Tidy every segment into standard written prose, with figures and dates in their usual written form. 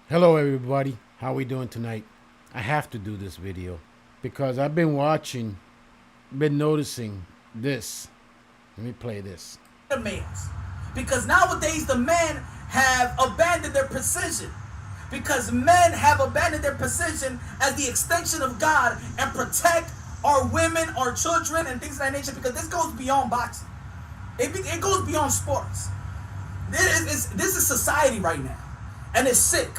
Hello everybody, how we doing tonight? I have to do this video because I've been noticing this. Let me play this. The males. Because nowadays the men have abandoned their position. Because men have abandoned their position as the extension of God and protect our women, our children, and things of that nature. Because this goes beyond boxing. It goes beyond sports. This is society right now. And it's sick.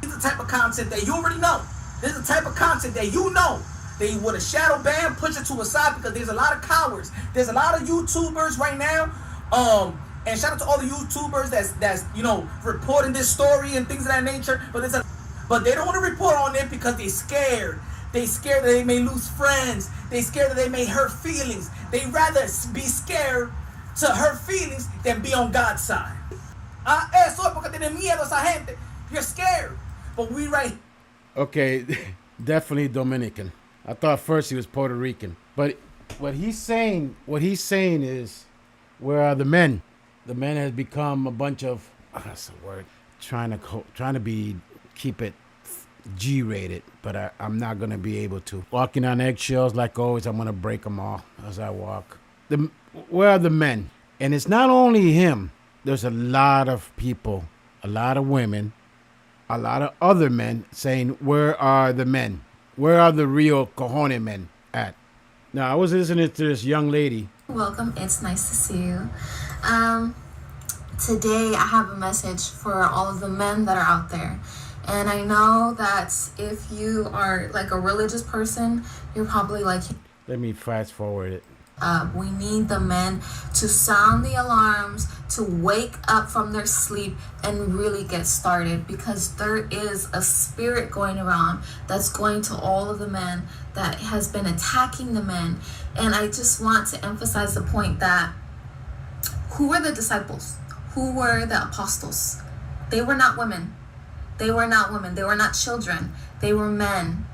This is the type of content that you already know. This is the type of content that you know. They would have shadow ban, push it to a side because there's a lot of cowards. There's a lot of YouTubers right now. And shout out to all the YouTubers that's reporting this story and things of that nature. But they don't want to report on it because they're scared. They scared that they may lose friends. They scared that they may hurt feelings. They rather be scared to hurt feelings than be on God's side. Eso es porque tienen miedo esa gente. You're scared. But we right. Okay, definitely Dominican. I thought first he was Puerto Rican. But what he's saying is, where are the men? The men has become a bunch of, that's a word, trying to keep it G-rated, but I'm not going to be able to. Walking on eggshells like always, I'm going to break them all as I walk. Where are the men? And it's not only him. There's a lot of people, a lot of women, a lot of other men saying, where are the men? Where are the real cojones men at? Now, I was listening to this young lady. Welcome. It's nice to see you. Today, I have a message for all of the men that are out there. And I know that if you are like a religious person, you're probably like... Let me fast forward it. We need the men to sound the alarms, to wake up from their sleep and really get started, because there is a spirit going around that's going to all of the men that has been attacking the men. And I just want to emphasize the point that who were the disciples? Who were the apostles? They were not women. They were not women. They were not children. They were men.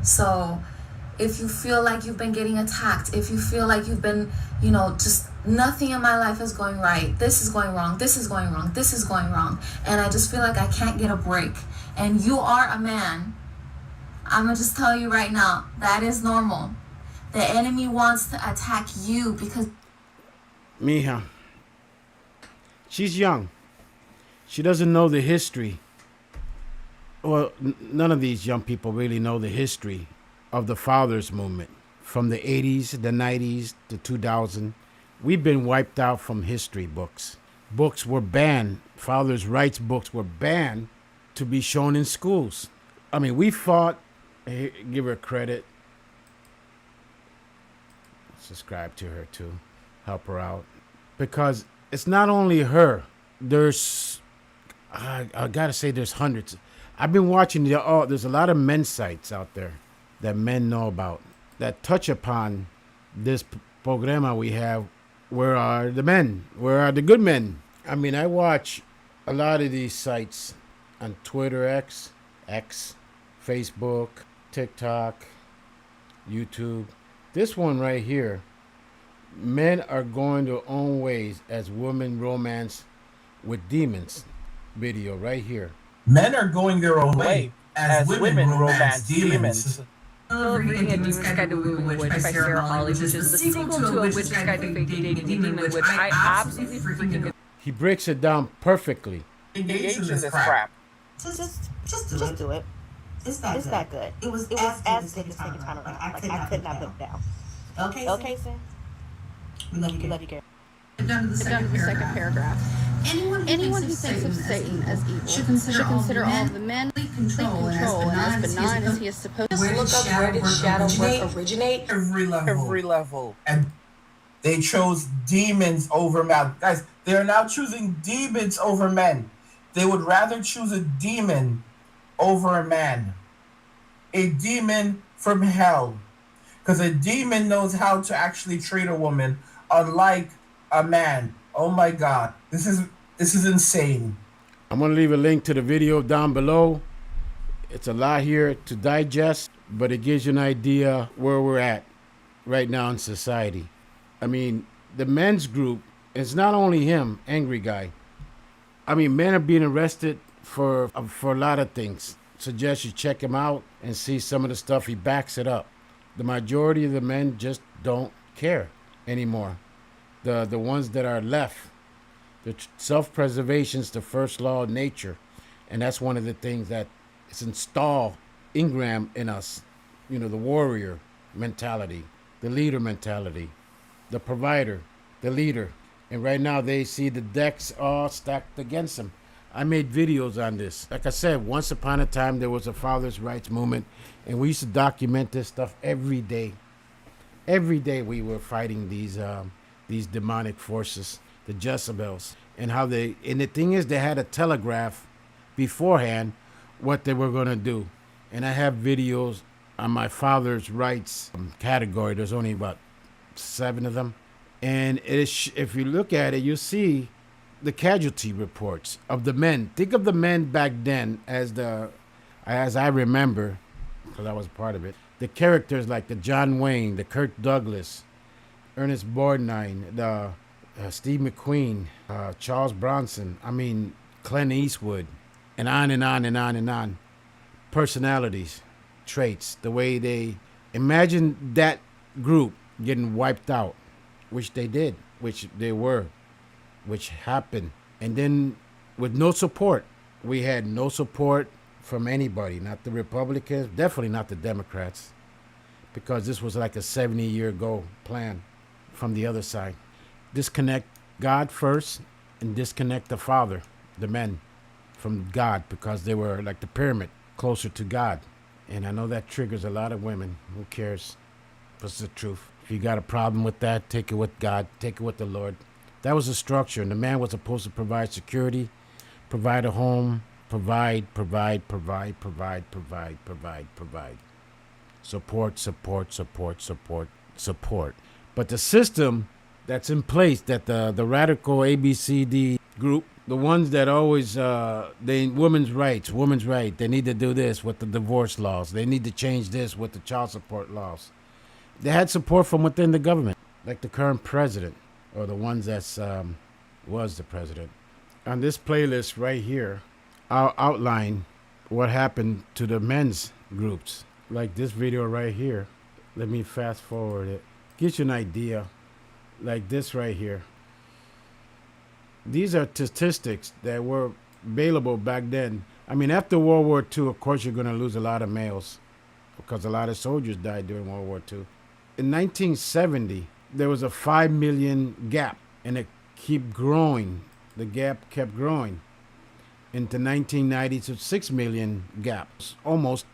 So if you feel like you've been getting attacked, if you feel like you've been, just nothing in my life is going right, this is going wrong, this is going wrong, this is going wrong, and I just feel like I can't get a break, and you are a man, I'm going to just tell you right now, that is normal. The enemy wants to attack you because... Mija, she's young. She doesn't know the history. Well, none of these young people really know the history of the fathers movement from the 80s, the 90s, to 2000. We've been wiped out from history books. Books were banned. Fathers' rights books were banned to be shown in schools. I mean, we fought, give her credit. Subscribe to her too, help her out. Because it's not only her. There's, I gotta say there's hundreds. I've been watching, there's a lot of men's sites out there that men know about, that touch upon this programa we have. Where are the men? Where are the good men? I mean, I watch a lot of these sites on Twitter, X, Facebook, TikTok, YouTube. This one right here, men are going their own ways as women romance with demons video right here. Men are going their own way as women romance demons. Reading A Demon's Guide to Woo Witch by Sarah Holly, which is the sequel to A Witch's Guide to Dating a Demon, which I absolutely freaking adore. He breaks it down perfectly. Engage in this crap. Just do it. It's that good. It was as good as taking time around. Like I could not put it down. Okay, Sam. We love you, girl. Down to the second paragraph. Anyone who thinks of Satan as evil should consider all of the men control and as benign as he is supposed to. Just look up where did shadow work originate? Every level. And they chose demons over men. Guys, they are now choosing demons over men. They would rather choose a demon over a man. A demon from hell. Because a demon knows how to actually treat a woman, unlike a man. Oh my God, this is insane. I'm gonna leave a link to the video down below. It's a lot here to digest, but it gives you an idea where we're at right now in society. I mean, the men's group, it's not only him, angry guy. I mean, men are being arrested for a lot of things. Suggest you check him out and see some of the stuff he backs it up. The majority of the men just don't care anymore. The ones that are left, the self-preservation's the first law of nature, and that's one of the things that is installed, ingrained in us. You know, the warrior mentality, the leader mentality, the provider, the leader. And right now they see the decks all stacked against them. I made videos on this. Like I said, once upon a time there was a father's rights movement, and we used to document this stuff every day. Every day we were fighting these demonic forces, the Jezebels, and how they. And the thing is, they had a telegraph beforehand what they were going to do. And I have videos on my father's rights category. There's only about 7 of them. And if you look at it, you see the casualty reports of the men. Think of the men back then as I remember, because I was part of it. The characters like the John Wayne, the Kirk Douglas, Ernest Borgnine, the Steve McQueen, Charles Bronson. I mean, Clint Eastwood, and on and on and on and on. Personalities, traits, the way they imagine that group getting wiped out, which they did, which they were, which happened. And then with no support, we had no support from anybody, not the Republicans, definitely not the Democrats, because this was like a 70-year goal plan from the other side. Disconnect God first and disconnect the father, the men, from God, because they were like the pyramid, closer to God. And I know that triggers a lot of women. Who cares? What's the truth? If you got a problem with that, take it with God, take it with the Lord. That was the structure, and the man was supposed to provide security, provide a home, provide. Support. But the system that's in place, that the radical ABCD group, the ones that always, women's rights, they need to do this with the divorce laws. They need to change this with the child support laws. They had support from within the government, like the current president, or the ones that's was the president. On this playlist right here, I'll outline what happened to the men's groups. Like this video right here. Let me fast forward it. Gives you an idea. Like this right here. These are statistics that were available back then. I mean, after World War II, of course, you're going to lose a lot of males because a lot of soldiers died during World War II. In 1970, there was a 5 million gap, and it kept growing. The gap kept growing into 1990 to 6 million gaps, almost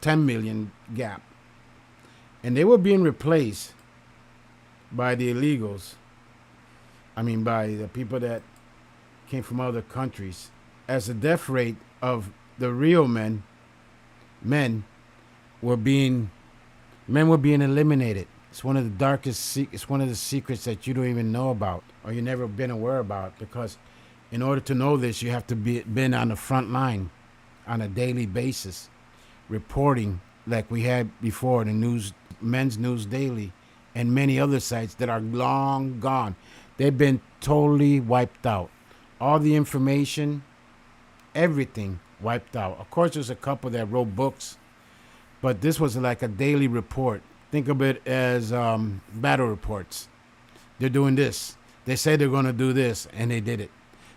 10 million gap. And they were being replaced by the illegals. I mean, by the people that came from other countries. As the death rate of the real men were being eliminated. It's one of the darkest, it's one of the secrets that you don't even know about, or you never been aware about, because in order to know this, you have to been on the front line on a daily basis, reporting like we had before, the news, Men's News Daily, and many other sites that are long gone. They've been totally wiped out. All the information, everything wiped out. Of course, there's a couple that wrote books, but this was like a daily report. Think of it as battle reports. They're doing this. They say they're going to do this, and they did it.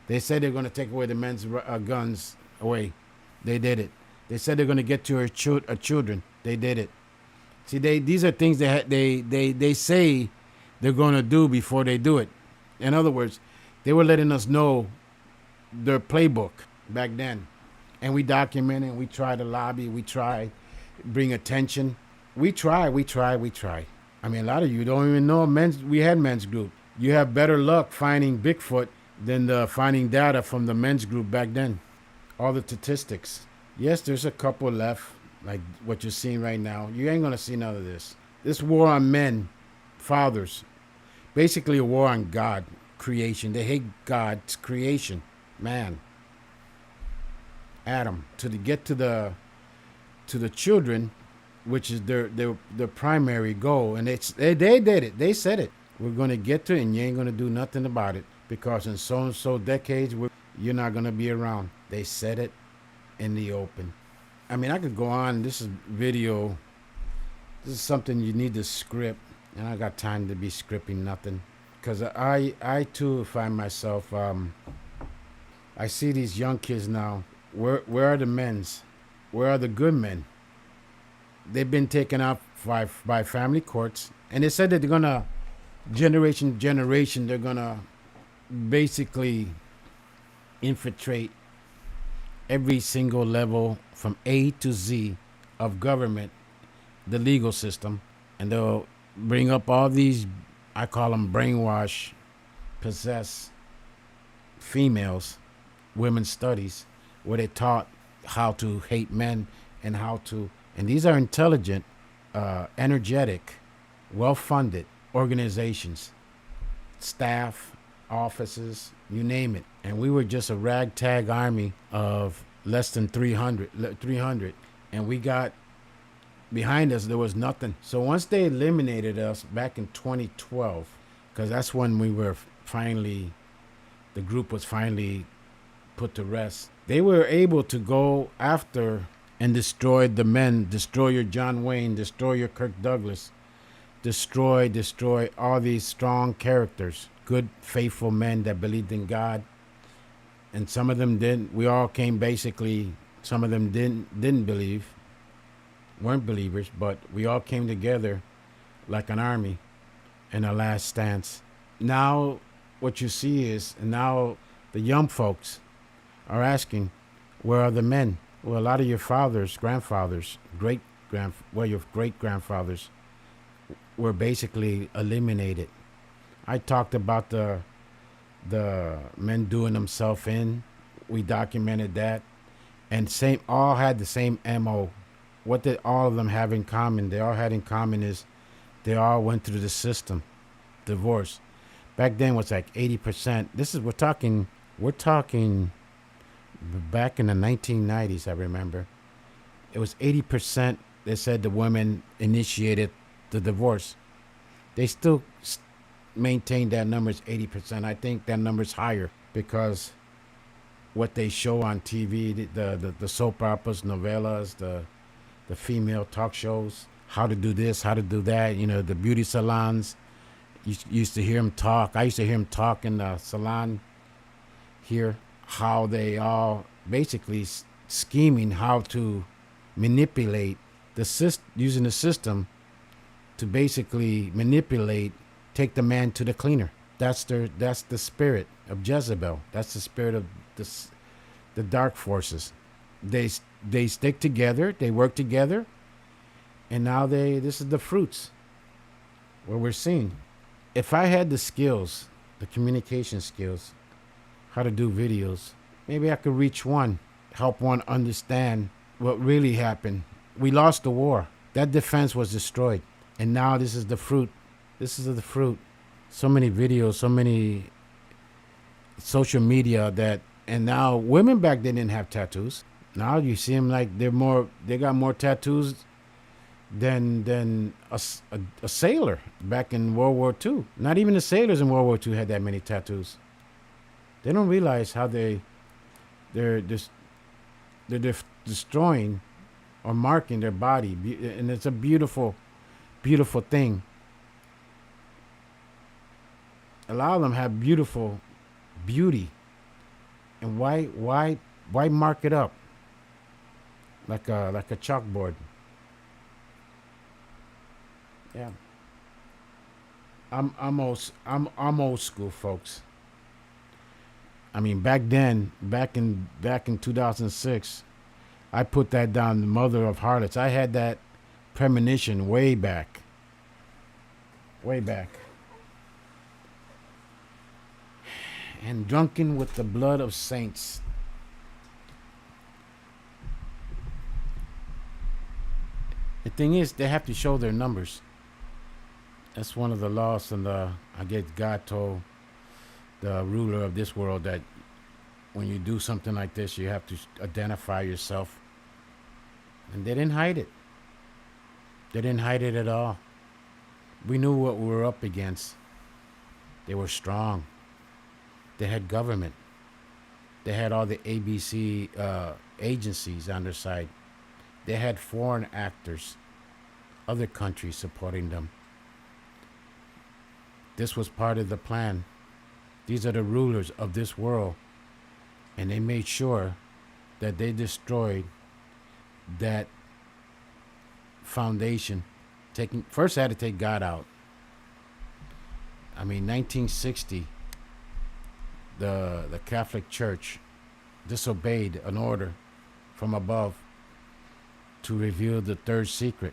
They said they're going to take away the men's guns away. They did it. They said they're going to get to our children. They did it. See, these are things they say they're going to do before they do it. In other words, they were letting us know their playbook back then. And we document it. We try to lobby. We try bring attention. We try. I mean, a lot of you don't even know we had men's group. You have better luck finding Bigfoot than finding data from the men's group back then. All the statistics. Yes, there's a couple left, like what you're seeing right now. You ain't going to see none of this. This war on men, fathers, basically a war on God, creation. They hate God's creation, man, Adam. To get to the children, which is their primary goal, and they did it. They said it. We're going to get to it, and you ain't going to do nothing about it, because in so and so decades, You're not going to be around. They said it in the open. I mean, I could go on. This is video. This is something you need to script. And I got time to be scripting nothing. Because I too find myself, I see these young kids now. Where are the men's? Where are the good men? They've been taken out by family courts. And they said that they're going to, generation, they're going to basically infiltrate every single level from A to Z of government, the legal system, and they'll bring up all these, I call them brainwash, possessed females, women's studies, where they taught how to hate men and and these are intelligent, energetic, well-funded organizations, staff, offices, you name it. And we were just a ragtag army of less than 300, and we got behind us, there was nothing. So once they eliminated us back in 2012, because that's when we were finally, the group was finally put to rest, they were able to go after and destroy the men, destroy your John Wayne, destroy your Kirk Douglas, destroy all these strong characters, good, faithful men that believed in God. And some of them didn't. We all came basically, some of them didn't believe, weren't believers, but we all came together like an army in a last stance. Now what you see is, now the young folks are asking, where are the men? Well, a lot of your fathers, grandfathers, your great-grandfathers were basically eliminated. I talked about the men doing themselves in. We documented that, and all had the same MO. What did all of them have in common? They all had in common is they all went through the system, divorce. Back then it was like 80%. We're talking back in the 1990s. I remember it was 80%. They said the women initiated the divorce. They still maintain that number is 80%. I think that number is higher because what they show on TV, the soap operas, novellas, the female talk shows, how to do this, how to do that, the beauty salons. You used to hear them talk. I used to hear them talk in the salon here, how they all basically scheming how to manipulate using the system to basically manipulate, take the man to the cleaner. That's the spirit of Jezebel. That's the spirit of the dark forces. They stick together, they work together, and now this is the fruits what we're seeing. If I had the skills, the communication skills, how to do videos, maybe I could reach one, help one understand what really happened. We lost the war. That defense was destroyed. And now this is the fruit. This is the fruit. So many videos, so many social media and now women back then didn't have tattoos. Now you see them like they got more tattoos than a sailor back in World War II. Not even the sailors in World War II had that many tattoos. They don't realize how they're destroying or marking their body, and it's a beautiful, beautiful thing. A lot of them have beautiful beauty, and why mark it up like a chalkboard? Yeah. I'm old school, folks. I mean, back then, back in 2006, I put that down, the mother of harlots. I had that premonition way back. And drunken with the blood of saints. The thing is, they have to show their numbers. That's one of the laws, and I guess God told the ruler of this world that when you do something like this, you have to identify yourself. And they didn't hide it. They didn't hide it at all. We knew what we were up against. They were strong. They had government. They had all the ABC agencies on their side. They had foreign actors, other countries supporting them. This was part of the plan. These are the rulers of this world. And they made sure that they destroyed that foundation. First, they had to take God out. I mean, 1960, the Catholic Church disobeyed an order from above to reveal the third secret.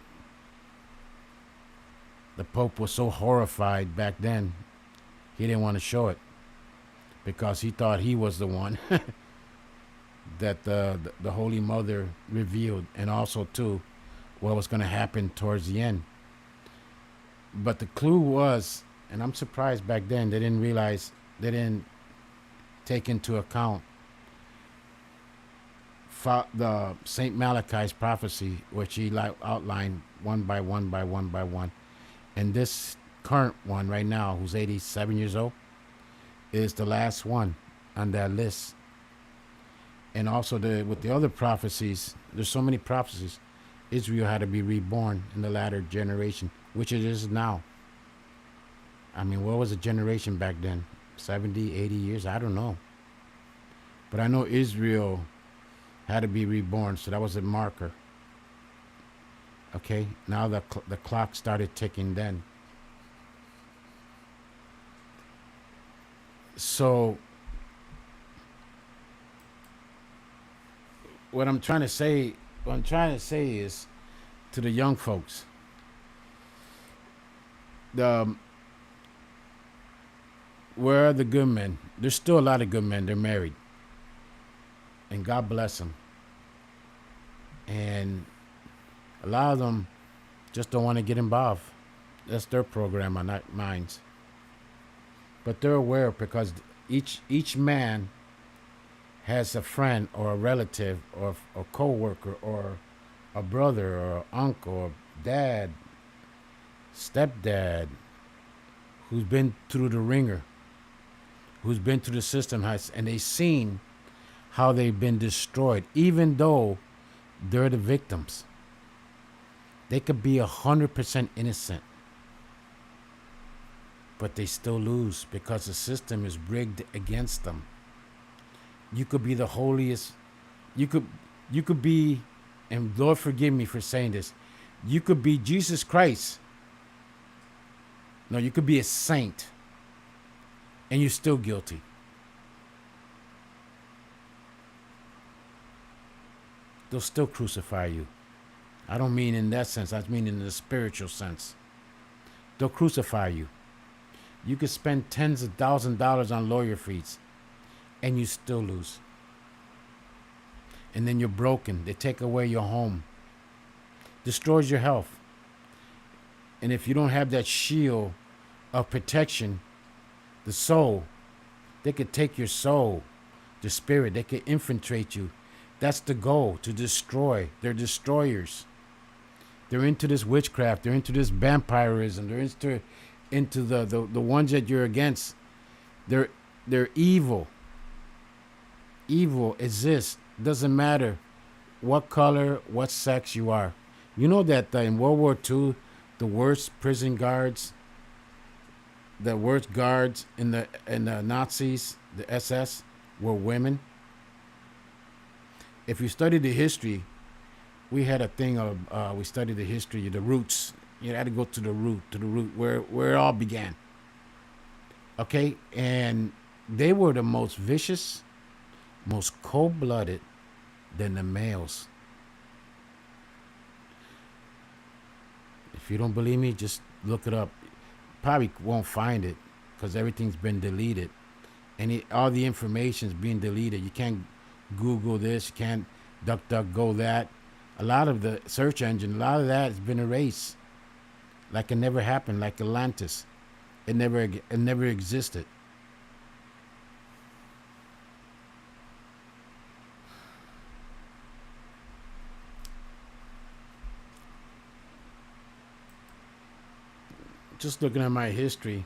The Pope was so horrified back then, he didn't want to show it because he thought he was the one that the Holy Mother revealed, and also too what was going to happen towards the end. But the clue was, and I'm surprised back then they didn't take into account the Saint Malachi's prophecy, which he outlined one by one by one by one. And this current one right now, who's 87 years old, is the last one on that list. And also with the other prophecies, there's so many prophecies. Israel had to be reborn in the latter generation, which it is now. I mean, what was a generation back then? 70, 80 years? I don't know. But I know Israel had to be reborn, so that was a marker. Okay, now the clock started ticking then. So what I'm trying to say is to the young folks, where are the good men? There's still a lot of good men. They're married, and God bless them. And a lot of them just don't want to get involved. That's their program, not mine. But they're aware because each man has a friend or a relative or a co-worker or a brother or an uncle or dad, stepdad, who's been through the ringer, who's been through the system, and they've seen how they've been destroyed, even though they're the victims. They could be 100% innocent, but they still lose because the system is rigged against them. You could be the holiest. You could be, and Lord forgive me for saying this, you could be Jesus Christ. No, you could be a saint, and you're still guilty. They'll still crucify you. I don't mean in that sense. I mean in the spiritual sense. They'll crucify you. You could spend tens of thousands of dollars on lawyer fees, and you still lose. And then you're broken. They take away your home. Destroys your health. And if you don't have that shield of protection, the soul, they could take your soul, the spirit. They could infiltrate you. That's the goal, to destroy. They're destroyers. They're into this witchcraft. They're into this vampirism. They're into the ones that you're against. They're evil. Evil exists. Doesn't matter what color, what sex you are. You know that in World War II, the worst prison guards, the worst guards in the Nazis, the SS, were women. If you study the history, we had a thing of we studied the history, the roots. You had to go to the root where it all began. Okay, and they were the most vicious, most cold-blooded than the males. If you don't believe me, just look it up. Probably won't find it because everything's been deleted, and all the information's being deleted. You can't Google this, you can't DuckDuckGo that. A lot of the search engine, a lot of that has been erased, like it never happened, like Atlantis. It never existed. Just looking at my history,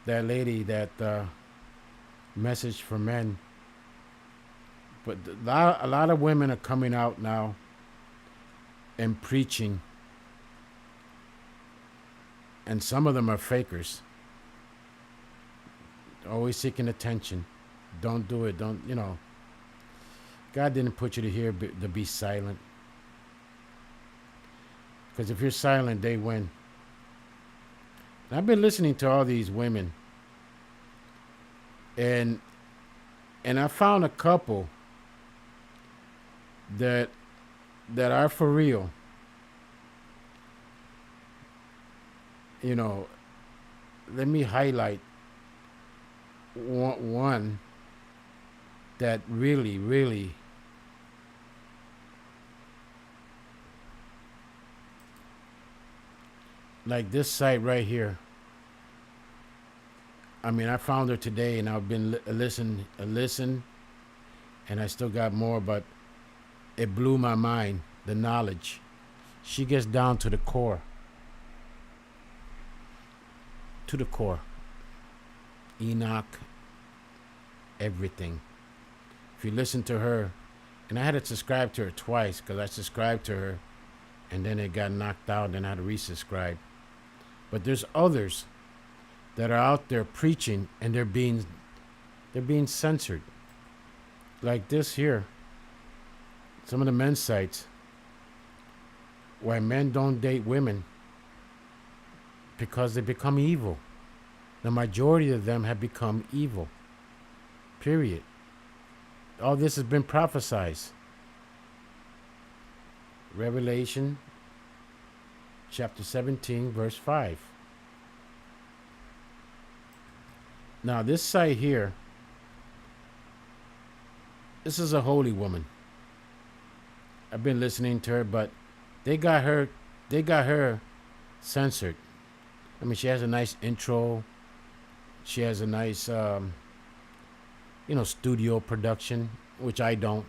that lady that Message for Men, But a lot of women are coming out now and preaching, and some of them are fakers, always seeking attention. Don't do it. Don't, God didn't put you to here to be silent. Because if you're silent, they win. And I've been listening to all these women, and I found a couple that are for real. Let me highlight one that really, really like this site right here. I mean, I found her today, and I've been listen, and I still got more, but it blew my mind, the knowledge. She gets down to the core. To the core. Enoch, everything. If you listen to her, and I had to subscribe to her twice, because I subscribed to her, and then it got knocked out, and I had to resubscribe. But there's others that are out there preaching, and they're being censored. Like this here. Some of the men's sites, why men don't date women because they become evil. The majority of them have become evil. Period. All this has been prophesied. Revelation chapter 17, verse 5. Now, this site here, this is a holy woman. I've been listening to her, but they got her censored. I mean, she has a nice intro. She has a nice, studio production, which I don't,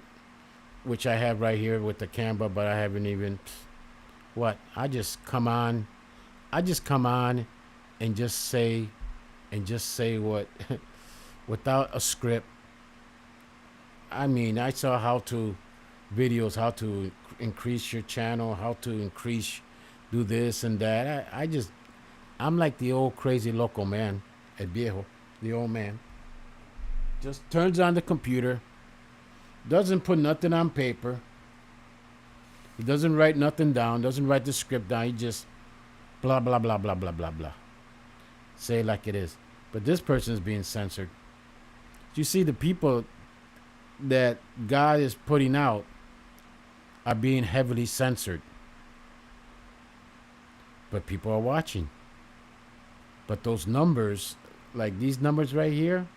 which I have right here with the camera, but I haven't even, I just come on and just say what, without a script. I mean, I saw videos, how to increase your channel, how to do this and that. I'm like the old crazy local man, el viejo, the old man. Just turns on the computer, doesn't put nothing on paper. He doesn't write nothing down, doesn't write the script down. He just blah, blah, blah, blah, blah, blah, blah. Say it like it is. But this person is being censored. You see, the people that God is putting out are being heavily censored. But people are watching. But those numbers, like these numbers right here,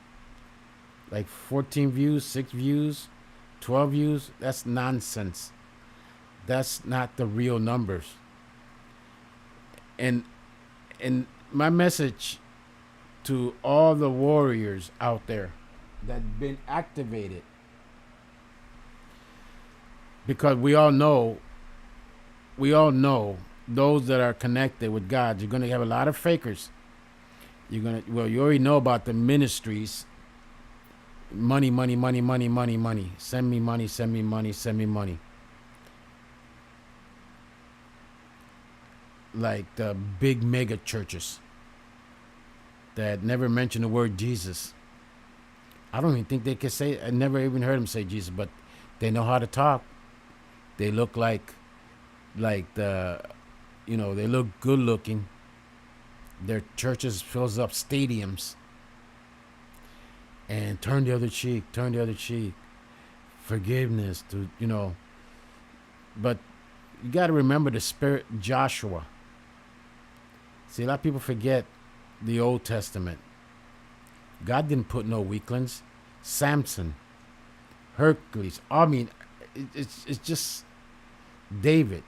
like 14 views, 6 views, 12 views, that's nonsense. That's not the real numbers. And my message to all the warriors out there that have been activated, because we all know those that are connected with God, you're going to have a lot of fakers. You already know about the ministries. Money. Send me money. Like the big mega churches that never mention the word Jesus. I don't even think they can say, I never even heard them say Jesus, but they know how to talk. They look like they look good looking. Their churches fills up stadiums. And turn the other cheek. Forgiveness, but you got to remember the spirit Joshua. See, a lot of people forget the Old Testament. God didn't put no weaklings. Samson, Hercules. I mean, it's just David.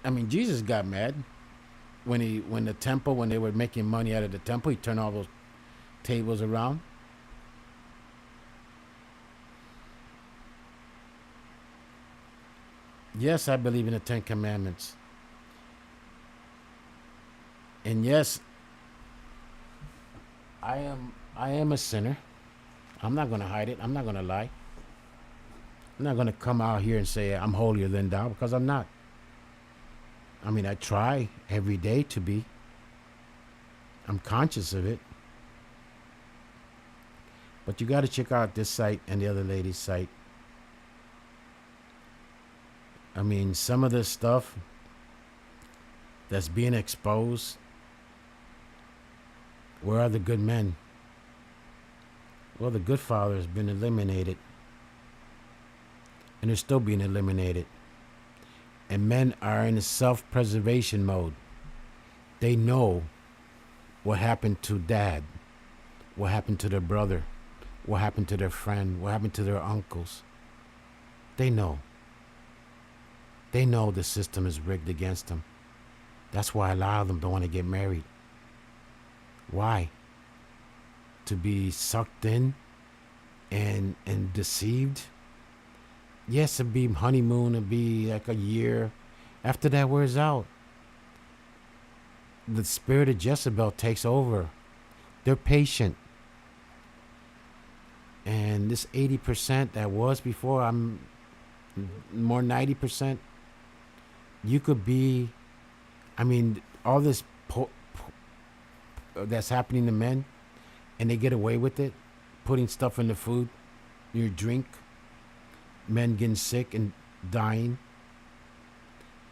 I mean, Jesus got mad when they were making money out of the temple. He turned all those tables around. Yes, I believe in the 10 Commandments. And yes, I am a sinner. I'm not going to hide it. I'm not going to lie. I'm not going to come out here and say I'm holier than thou, because I'm not. I mean, I try every day to be. I'm conscious of it. But you got to check out this site and the other lady's site. I mean, some of the stuff that's being exposed. Where are the good men? Well, the good father has been eliminated. And they're still being eliminated. And men are in a self-preservation mode. They know what happened to dad, what happened to their brother, what happened to their friend, what happened to their uncles. They know. They know the system is rigged against them. That's why a lot of them don't want to get married. Why? To be sucked in and deceived? Yes, it'd be honeymoon, it'd be like a year. After that wears out, the spirit of Jezebel takes over. They're patient. And this 80% that was before, I'm more 90%. You could be, I mean, all this that's happening to men, and they get away with it, putting stuff in the food, your drink, men getting sick and dying,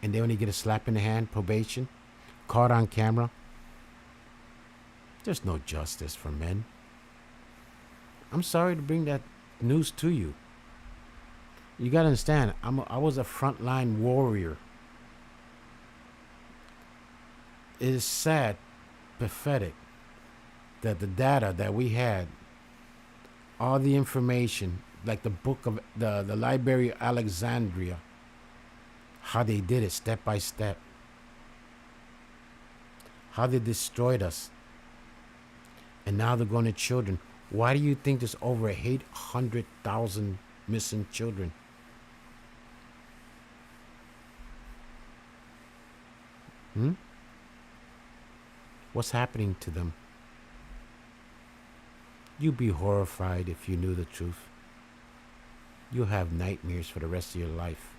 and they only get a slap in the hand, probation, caught on camera. There's no justice for men. I'm sorry to bring that news to you. You got to understand, I was a frontline warrior. It is sad, pathetic, that the data that we had, all the information, like the book of the Library of Alexandria, how they did it step by step, how they destroyed us, and now they're going to children. Why do you think there's over 800,000 missing children? What's happening to them? You'd be horrified if you knew the truth. You'll have nightmares for the rest of your life.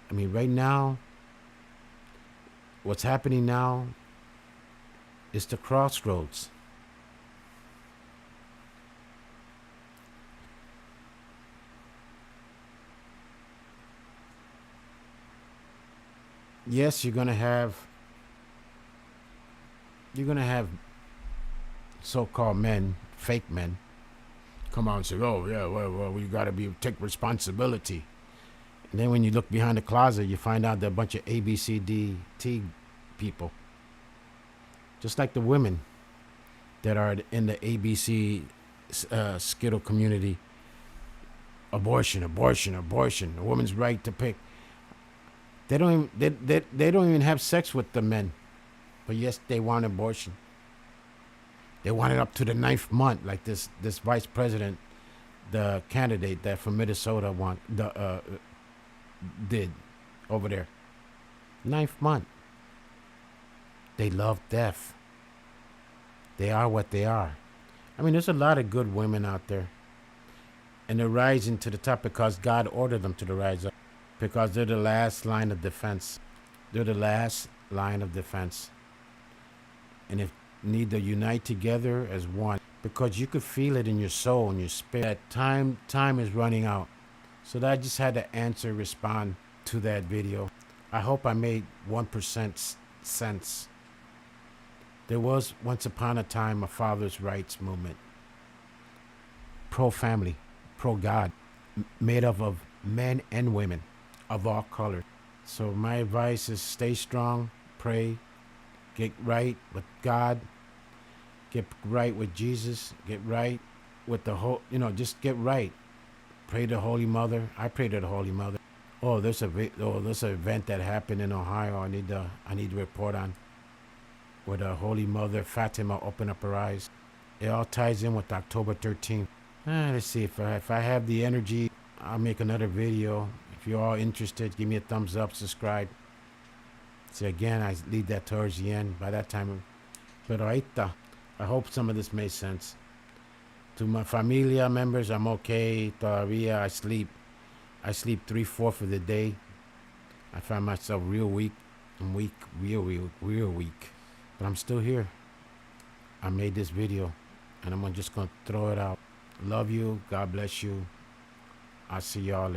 I mean, right now, what's happening now is the crossroads. Yes, you're gonna have so-called men, fake men, come out and say, "Oh yeah, well, we gotta take responsibility." And then when you look behind the closet, you find out they're a bunch of ABCDT people, just like the women that are in the ABC Skittle community. Abortion, abortion, abortion. A woman's right to pick. They don't even have sex with the men, but yes, they want abortion. They want it up to the 9th month, like this vice president, the candidate that from Minnesota did over there. 9th month. They love death. They are what they are. I mean, there's a lot of good women out there, and they're rising to the top because God ordered them to rise up. Because they're the last line of defense. They're the last line of defense. And if need to unite together as one, because you could feel it in your soul and your spirit. That time is running out. So that I just had to respond to that video. I hope I made 1% sense. There was once upon a time a father's rights movement. Pro-family, pro-God, made up of men and women of all colors. So my advice is stay strong, pray, get right with God, get right with Jesus, get right with the whole, just get right. Pray to Holy Mother. I pray to the Holy Mother. There's an event that happened in Ohio I need to report on, where the Holy Mother Fatima opened up her eyes. It all ties in with October 13th. Let's see, if I have the energy, I'll make another video. If you're all interested, give me a thumbs up, subscribe. So again, I leave that towards the end. By that time, pero ahí está. I hope some of this made sense. To my familia members, I'm okay. Todavía I sleep 3/4 of the day. I find myself real weak. I'm weak, real weak. But I'm still here. I made this video, and I'm just gonna throw it out. Love you. God bless you. I'll see y'all later.